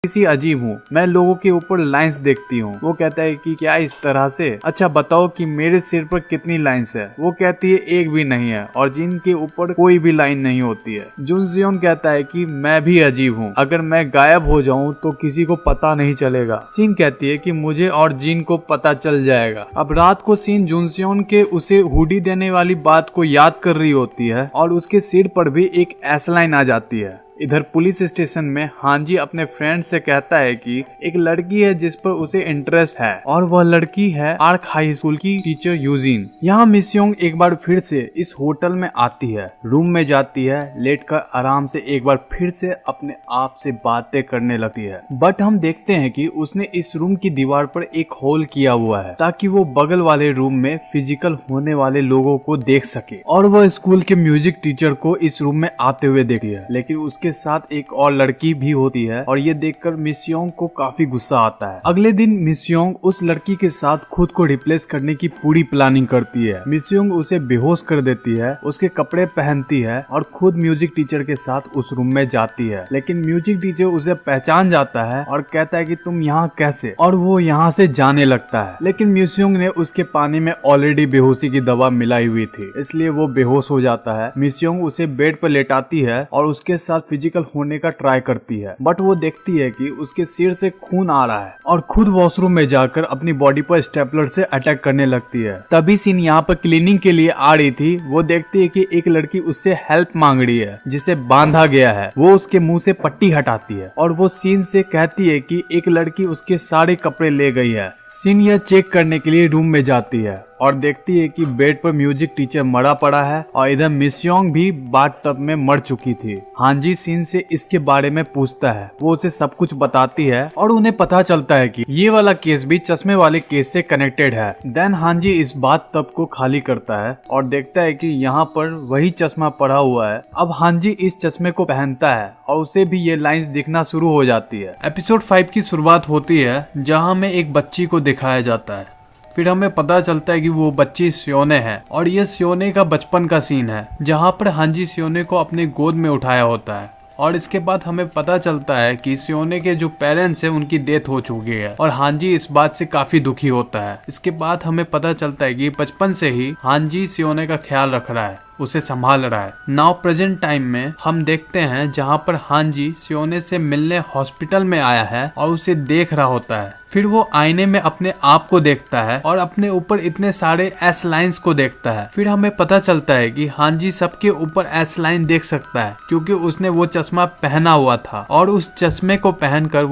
किसी अजीब हूँ, मैं लोगों के ऊपर लाइंस देखती हूँ। वो कहता है कि क्या इस तरह से? अच्छा बताओ कि मेरे सिर पर कितनी लाइंस है? वो कहती है एक भी नहीं है और जिन के ऊपर कोई भी लाइन नहीं होती है। जुनसियोन कहता है कि मैं भी अजीब हूँ, अगर मैं गायब हो जाऊँ तो किसी को पता नहीं चलेगा। सीन कहती है कि मुझे और जिन को पता चल जाएगा। अब रात को सीन जुनसियोन के उसे हुडी देने वाली बात को याद कर रही होती है और उसके सिर पर भी एक एस लाइन आ जाती है। इधर पुलिस स्टेशन में हांजी अपने फ्रेंड से कहता है कि एक लड़की है जिस पर उसे इंटरेस्ट है और वह लड़की है आर्क हाई स्कूल की टीचर यूजिन। यहाँ मिसयोंग एक बार फिर से इस होटल में आती है, रूम में जाती है, लेटकर आराम से एक बार फिर से अपने आप से बातें करने लगती है। बट हम देखते हैं कि उसने इस रूम की दीवार पर एक होल किया हुआ है ताकि वो बगल वाले रूम में फिजिकल होने वाले लोगों को देख सके और वह स्कूल के म्यूजिक टीचर को इस रूम में आते हुए देखती है। लेकिन उसके साथ एक और लड़की भी होती है और ये देखकर मिसयोंग को काफी गुस्सा आता है। अगले दिन मिसयोंग उस लड़की के साथ खुद को रिप्लेस करने की पूरी प्लानिंग करती है। मिसयोंग उसे बेहोश कर देती है, उसके कपड़े पहनती है और खुद म्यूजिक टीचर के साथ उस रूम में जाती है। लेकिन म्यूजिक टीचर उसे पहचान जाता है और कहता है कि तुम यहाँ कैसे, और वो यहाँ से जाने लगता है। लेकिन मिसयोंग ने उसके पानी में ऑलरेडी बेहोशी की दवा मिलाई हुई थी, इसलिए वो बेहोश हो जाता है। मिसयोंग उसे बेड पर लेटाती है और उसके साथ फिजिकल होने का ट्राई करती है, बट वो देखती है कि उसके सिर से खून आ रहा है और खुद वॉशरूम में जाकर अपनी बॉडी पर स्टेपलर से अटैक करने लगती है। तभी सीन यहाँ पर क्लीनिंग के लिए आ रही थी। वो देखती है कि एक लड़की उससे हेल्प मांग रही है जिसे बांधा गया है। वो उसके मुंह से पट्टी हटाती है और वो सीन से कहती है कि एक लड़की उसके सारे कपड़े ले गई है। सीन यह चेक करने के लिए रूम में जाती है और देखती है कि बेड पर म्यूजिक टीचर मरा पड़ा है और इधर मिसयोंग भी बाथटब में मर चुकी थी। हांजी सीन से इसके बारे में पूछता है, वो उसे सब कुछ बताती है और उन्हें पता चलता है कि ये वाला केस भी चश्मे वाले केस से कनेक्टेड है। देन हांजी इस बाथटब को खाली करता है और देखता है कि यहाँ पर वही चश्मा पड़ा हुआ है। अब हांजी इस चश्मे को पहनता है और उसे भी ये लाइंस दिखना शुरू हो जाती है। एपिसोड 5 की शुरुआत होती है जहाँ में एक बच्ची को दिखाया जाता है। फिर हमें पता चलता है कि वो बच्ची सियोने है और ये सियोने का बचपन का सीन है जहाँ पर हांजी सियोने को अपने गोद में उठाया होता है। और इसके बाद हमें पता चलता है कि सियोने के जो पेरेंट्स हैं उनकी डेथ हो चुकी है और हांजी इस बात से काफी दुखी होता है। इसके बाद हमें पता चलता है कि बचपन से ही हांजी सियोने का ख्याल रख रहा है, उसे संभाल रहा है। नाउ प्रेजेंट टाइम में हम देखते हैं जहाँ पर हांजी सियोने से मिलने हॉस्पिटल में आया है और उसे देख रहा होता है। फिर वो आईने में अपने आप को देखता है और अपने ऊपर इतने सारे एस लाइंस को देखता है। फिर हमें पता चलता है कि हांजी सबके ऊपर एस लाइन देख सकता है क्योंकि उसने वो चश्मा पहना हुआ था और उस चश्मे को पहनकर वो